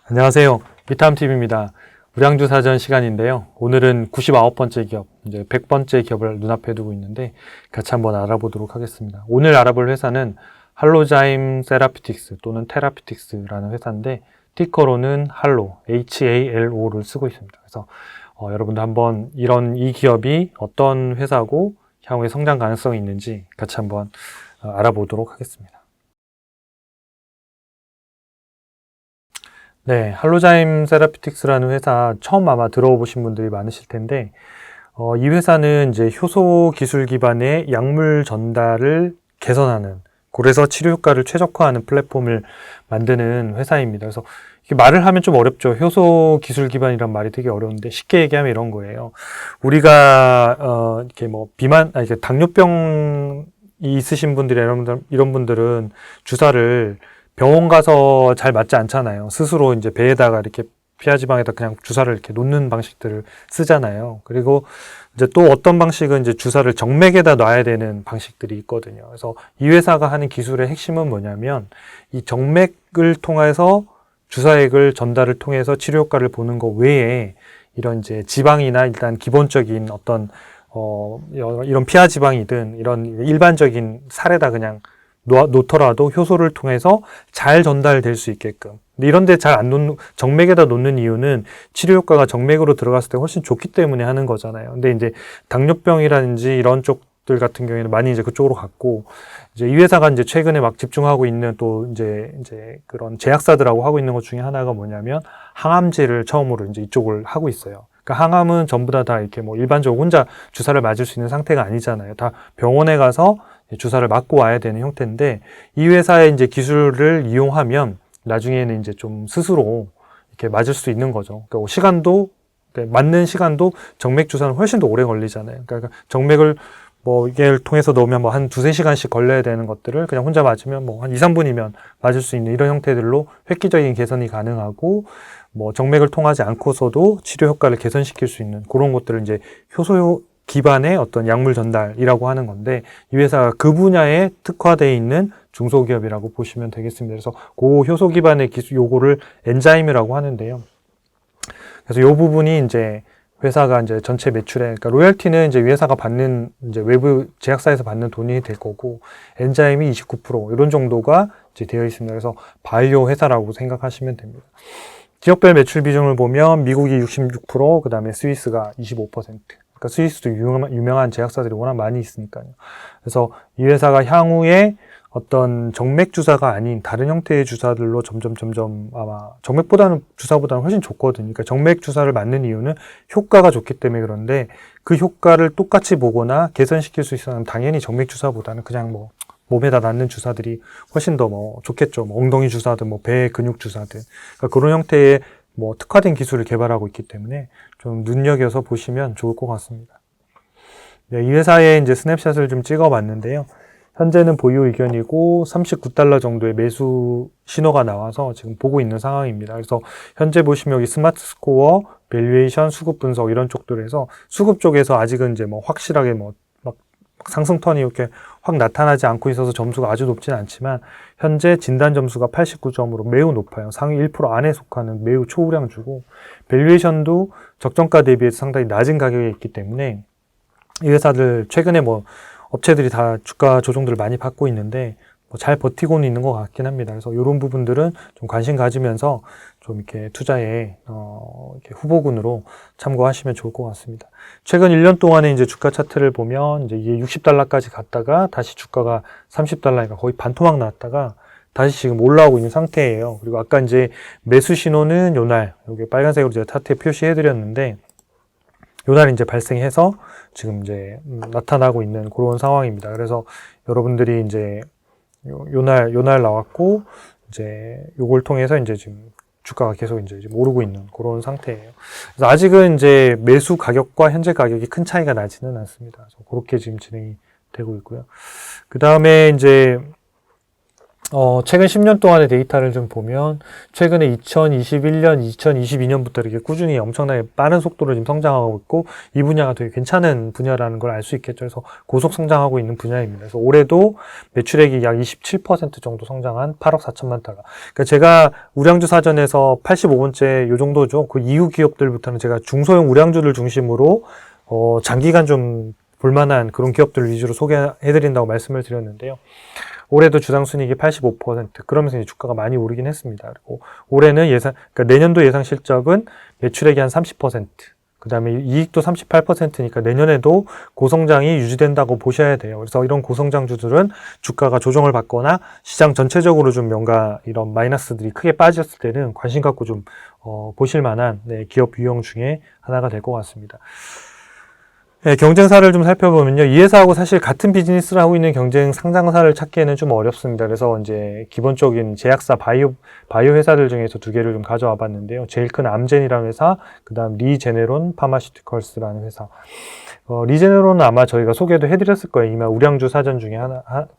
안녕하세요. 비탐TV입니다. 우량주사전 시간인데요. 오늘은 99번째 기업, 이제 100번째 기업을 눈앞에 두고 있는데 같이 한번 알아보도록 하겠습니다. 오늘 알아볼 회사는 할로자임 세라피틱스 또는 테라피틱스라는 회사인데 티커로는 할로, HALO를 쓰고 있습니다. 그래서 여러분도 한번 이 기업이 어떤 회사고 향후에 성장 가능성이 있는지 같이 한번 알아보도록 하겠습니다. 네, 할로자임 세라피틱스라는 회사 처음 아마 들어보신 분들이 많으실 텐데, 이 회사는 이제 효소 기술 기반의 약물 전달을 개선하는, 그래서 치료 효과를 최적화하는 플랫폼을 만드는 회사입니다. 그래서 이게 말을 하면 좀 어렵죠. 효소 기술 기반이란 말이 되게 어려운데 쉽게 얘기하면 이런 거예요. 우리가 이렇게 뭐 이렇게 당뇨병이 있으신 분들이 이런 분들은 주사를 병원 가서 잘 맞지 않잖아요. 스스로 이제 배에다가 이렇게 피하지방에다 그냥 주사를 이렇게 놓는 방식들을 쓰잖아요. 그리고 이제 또 어떤 방식은 이제 주사를 정맥에다 놔야 되는 방식들이 있거든요. 그래서 이 회사가 하는 기술의 핵심은 뭐냐면 이 정맥을 통해서 주사액을 전달을 통해서 치료 효과를 보는 것 외에 이런 이제 지방이나 일단 기본적인 어떤 이런 피하 지방이든 이런 일반적인 살에다 그냥 놓더라도 효소를 통해서 잘 전달될 수 있게끔. 근데 이런데 잘 안 놓는, 정맥에다 놓는 이유는 치료 효과가 정맥으로 들어갔을 때 훨씬 좋기 때문에 하는 거잖아요. 근데 이제 당뇨병이라든지 이런 쪽들 같은 경우에는 많이 이제 그쪽으로 갔고, 이제 이 회사가 이제 최근에 막 집중하고 있는 또 이제 그런 제약사들하고 하고 있는 것 중에 하나가 뭐냐면 항암제를 처음으로 이제 이쪽을 하고 있어요. 그러니까 항암은 전부 다 이렇게 뭐 일반적으로 혼자 주사를 맞을 수 있는 상태가 아니잖아요. 다 병원에 가서 주사를 맞고 와야 되는 형태인데 이 회사의 이제 기술을 이용하면 나중에는 이제 좀 스스로 이렇게 맞을 수 있는 거죠. 그러니까 시간도 맞는 시간도 정맥 주사는 훨씬 더 오래 걸리잖아요. 그러니까 정맥을 뭐 이걸 통해서 넣으면 뭐 한 2~3시간씩 걸려야 되는 것들을 그냥 혼자 맞으면 뭐 한 2~3분이면 맞을 수 있는 이런 형태들로 획기적인 개선이 가능하고 뭐 정맥을 통하지 않고서도 치료 효과를 개선시킬 수 있는 그런 것들을 이제 효소 기반의 어떤 약물 전달이라고 하는 건데 이 회사가 그 분야에 특화되어 있는 중소기업이라고 보시면 되겠습니다. 그래서 그 효소 기반의 기술 요거를 엔자임이라고 하는데요. 그래서 요 부분이 이제 회사가 이제 전체 매출에 그러니까 로열티는 이제 회사가 받는 이제 외부 제약사에서 받는 돈이 될 거고 엔자임이 29% 이런 정도가 이제 되어 있습니다. 그래서 바이오 회사라고 생각하시면 됩니다. 지역별 매출 비중을 보면 미국이 66%, 그 다음에 스위스가 25%. 그러니까 스위스도 유명한 제약사들이 워낙 많이 있으니까요. 그래서 이 회사가 향후에 어떤 정맥 주사가 아닌 다른 형태의 주사들로 점점 아마 주사보다는 훨씬 좋거든요. 그러니까 정맥 주사를 맞는 이유는 효과가 좋기 때문에 그런데 그 효과를 똑같이 보거나 개선시킬 수 있으면 당연히 정맥 주사보다는 그냥 뭐 몸에다 맞는 주사들이 훨씬 더 뭐 좋겠죠. 뭐 엉덩이 주사든 뭐 배 근육 주사든 그러니까 그런 형태의 뭐 특화된 기술을 개발하고 있기 때문에 좀 눈여겨서 보시면 좋을 것 같습니다. 네, 이 회사의 이제 스냅샷을 좀 찍어봤는데요. 현재는 보유 의견이고 $39 정도의 매수 신호가 나와서 지금 보고 있는 상황입니다. 그래서 현재 보시면 여기 스마트 스코어, 밸류에이션, 수급 분석 이런 쪽들에서 수급 쪽에서 아직은 이제 뭐 확실하게 뭐 막 상승턴이 이렇게 확 나타나지 않고 있어서 점수가 아주 높진 않지만 현재 진단 점수가 89점으로 매우 높아요. 상위 1% 안에 속하는 매우 초우량주고 밸류에이션도 적정가 대비해서 상당히 낮은 가격에 있기 때문에 이 회사들 최근에 뭐 업체들이 다 주가 조정들을 많이 받고 있는데 뭐 잘 버티고는 있는 것 같긴 합니다. 그래서 이런 부분들은 좀 관심 가지면서 좀 이렇게 투자에 이렇게 후보군으로 참고하시면 좋을 것 같습니다. 최근 1년 동안에 이제 주가 차트를 보면 이제 이게 $60까지 갔다가 다시 주가가 $30, 거의 반토막 났다가 다시 지금 올라오고 있는 상태예요. 그리고 아까 이제 매수 신호는 요날 여기 빨간색으로 제가 차트에 표시해 드렸는데 요날 이제 발생해서 지금 이제 나타나고 있는 그런 상황입니다. 그래서 여러분들이 이제 요날 나왔고 이제 요걸 통해서 이제 지금 주가가 계속 이제 오르고 있는 그런 상태예요. 그래서 아직은 이제 매수 가격과 현재 가격이 큰 차이가 나지는 않습니다. 그래서 그렇게 지금 진행이 되고 있고요. 그 다음에 이제 최근 10년 동안의 데이터를 좀 보면 최근에 2021년, 2022년부터 이렇게 꾸준히 엄청나게 빠른 속도로 지금 성장하고 있고 이 분야가 되게 괜찮은 분야라는 걸 알 수 있겠죠. 그래서 고속 성장하고 있는 분야입니다. 그래서 올해도 매출액이 약 27% 정도 성장한 8억 4천만 달러. 그러니까 제가 우량주 사전에서 85번째 요 정도죠. 그 이후 기업들부터는 제가 중소형 우량주를 중심으로 장기간 좀 볼만한 그런 기업들 위주로 소개해드린다고 말씀을 드렸는데요. 올해도 주당순이익이 85%, 그러면서 이제 주가가 많이 오르긴 했습니다. 그리고 올해는 그러니까 내년도 예상 실적은 매출액이 한 30%, 그 다음에 이익도 38%니까 내년에도 고성장이 유지된다고 보셔야 돼요. 그래서 이런 고성장주들은 주가가 조정을 받거나 시장 전체적으로 좀 뭔가 이런 마이너스들이 크게 빠졌을 때는 관심 갖고 좀, 보실 만한, 기업 유형 중에 하나가 될 것 같습니다. 네, 경쟁사를 좀 살펴보면요. 이 회사하고 사실 같은 비즈니스를 하고 있는 경쟁 상장사를 찾기에는 좀 어렵습니다. 그래서 이제 기본적인 제약사 바이오 회사들 중에서 두 개를 좀 가져와 봤는데요. 제일 큰 암젠이라는 회사, 그 다음 리제네론 파마시티컬스라는 회사. 리제네론은 아마 저희가 소개도 해드렸을 거예요. 이미 우량주 사전 중에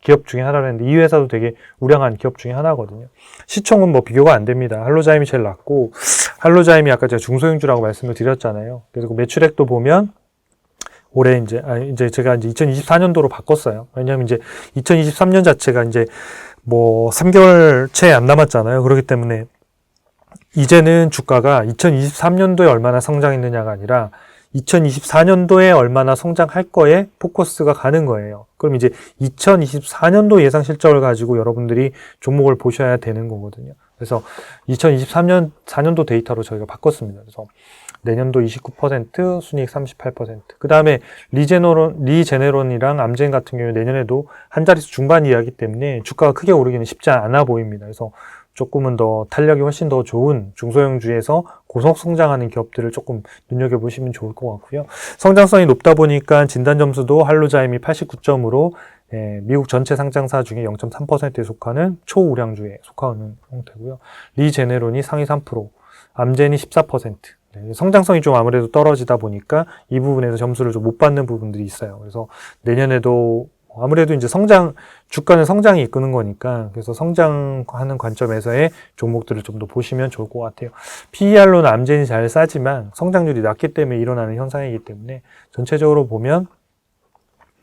기업 중에 하나라는데 이 회사도 되게 우량한 기업 중에 하나거든요. 시총은 뭐 비교가 안 됩니다. 할로자임이 제일 낮고, 할로자임이 아까 제가 중소형주라고 말씀을 드렸잖아요. 그래서 매출액도 보면 올해 이제 제가 이제 2024년도로 바꿨어요. 왜냐하면 이제 2023년 자체가 이제 뭐 3개월 채 안 남았잖아요. 그렇기 때문에 이제는 주가가 2023년도에 얼마나 성장했느냐가 아니라 2024년도에 얼마나 성장할 거에 포커스가 가는 거예요. 그럼 이제 2024년도 예상 실적을 가지고 여러분들이 종목을 보셔야 되는 거거든요. 그래서 2023년 4년도 데이터로 저희가 바꿨습니다. 그래서 내년도 29%, 순이익 38%. 그 다음에 리제네론이랑 암젠 같은 경우에 내년에도 한 자릿수 중반 이하기 때문에 주가가 크게 오르기는 쉽지 않아 보입니다. 그래서 조금은 더 탄력이 훨씬 더 좋은 중소형주에서 고속 성장하는 기업들을 조금 눈여겨보시면 좋을 것 같고요. 성장성이 높다 보니까 진단점수도 할로자임이 89점으로 미국 전체 상장사 중에 0.3%에 속하는 초우량주에 속하는 형태고요. 리제네론이 상위 3%, 암젠이 14%. 성장성이 좀 아무래도 떨어지다 보니까 이 부분에서 점수를 좀 못 받는 부분들이 있어요. 그래서 내년에도 아무래도 이제 주가는 성장이 이끄는 거니까, 그래서 성장하는 관점에서의 종목들을 좀 더 보시면 좋을 것 같아요. PER로는 암젠이 잘 싸지만 성장률이 낮기 때문에 일어나는 현상이기 때문에 전체적으로 보면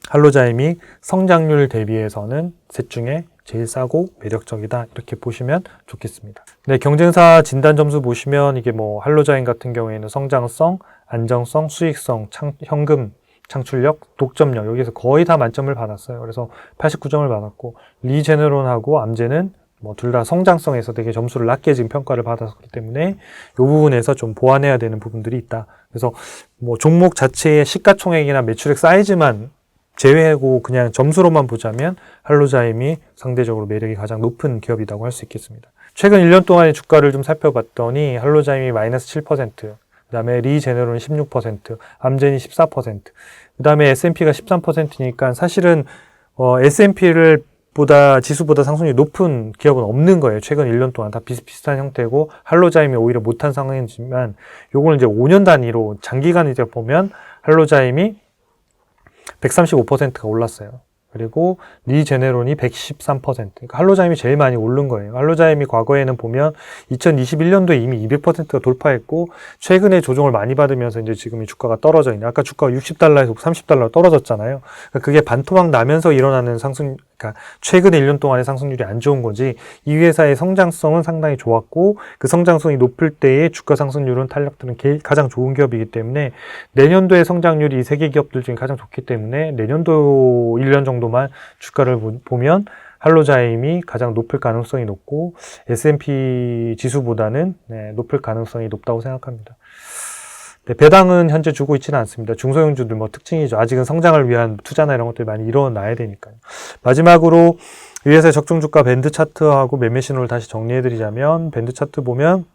할로자임이 성장률 대비해서는 셋 중에 제일 싸고 매력적이다, 이렇게 보시면 좋겠습니다. 네, 경쟁사 진단 점수 보시면 이게 뭐 할로자임 같은 경우에는 성장성, 안정성, 수익성, 현금 창출력, 독점력, 여기서 거의 다 만점을 받았어요. 그래서 89점을 받았고, 리제네론하고 암젠은 뭐 둘 다 성장성에서 되게 점수를 낮게 지금 평가를 받았기 때문에 이 부분에서 좀 보완해야 되는 부분들이 있다. 그래서 뭐 종목 자체의 시가총액이나 매출액 사이즈만 제외하고 그냥 점수로만 보자면 할로자임이 상대적으로 매력이 가장 높은 기업이라고 할 수 있겠습니다. 최근 1년 동안의 주가를 좀 살펴봤더니 할로자임이 마이너스 7%, 그 다음에 리제네론이 16%, 암젠이 14%, 그 다음에 S&P가 13%니까 사실은 지수보다 상승률이 높은 기업은 없는 거예요. 최근 1년 동안 다 비슷비슷한 형태고, 할로자임이 오히려 못한 상황이지만 요걸 이제 5년 단위로 장기간 이제 보면 할로자임이 135%가 올랐어요. 그리고 리제네론이 113%. 그러니까 할로자임이 제일 많이 오른 거예요. 할로자임이 과거에는 보면 2021년도에 이미 200%가 돌파했고, 최근에 조정을 많이 받으면서 이제 지금 이 주가가 떨어져 있는, 아까 주가가 60달러에서 30달러 떨어졌잖아요. 그러니까 그게 반토막 나면서 일어나는 그러니까 최근에 1년 동안의 상승률이 안 좋은 거지, 이 회사의 성장성은 상당히 좋았고, 그 성장성이 높을 때의 주가 상승률은 탄력들은 가장 좋은 기업이기 때문에 내년도의 성장률이 이 세 개 기업들 중에 가장 좋기 때문에 내년도 1년 정도만 주가를 보면 할로자임이 가장 높을 가능성이 높고, S&P 지수보다는 높을 가능성이 높다고 생각합니다. 네, 배당은 현재 주고 있지는 않습니다. 중소형주들 뭐 특징이죠. 아직은 성장을 위한 투자나 이런 것들이 많이 일어나야 되니까요. 마지막으로 이 회사의 적정 주가 밴드 차트하고 매매 신호를 다시 정리해드리자면, 밴드 차트 보면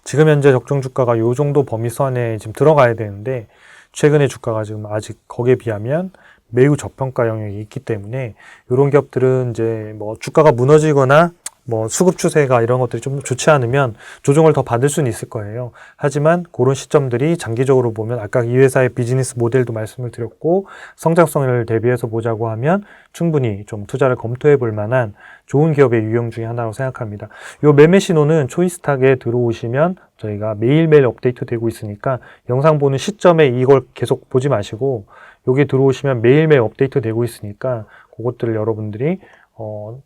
지금 현재 적정 주가가 이 정도 범위수 안에 지금 들어가야 되는데, 최근의 주가가 지금 아직 거기에 비하면 매우 저평가 영역이 있기 때문에 이런 기업들은 이제 뭐 주가가 무너지거나 뭐 수급 추세가 이런 것들이 좀 좋지 않으면 조정을 더 받을 수는 있을 거예요. 하지만 그런 시점들이 장기적으로 보면 아까 이 회사의 비즈니스 모델도 말씀을 드렸고 성장성을 대비해서 보자고 하면 충분히 좀 투자를 검토해 볼 만한 좋은 기업의 유형 중에 하나라고 생각합니다. 요 매매 신호는 초이스탁에 들어오시면 저희가 매일매일 업데이트 되고 있으니까 영상 보는 시점에 이걸 계속 보지 마시고 여기 들어오시면 매일매일 업데이트 되고 있으니까 그것들을 여러분들이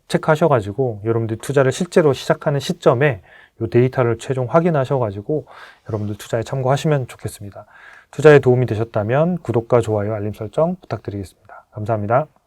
체크하셔가지고 여러분들 투자를 실제로 시작하는 시점에 이 데이터를 최종 확인하셔가지고 여러분들 투자에 참고하시면 좋겠습니다. 투자에 도움이 되셨다면 구독과 좋아요, 알림 설정 부탁드리겠습니다. 감사합니다.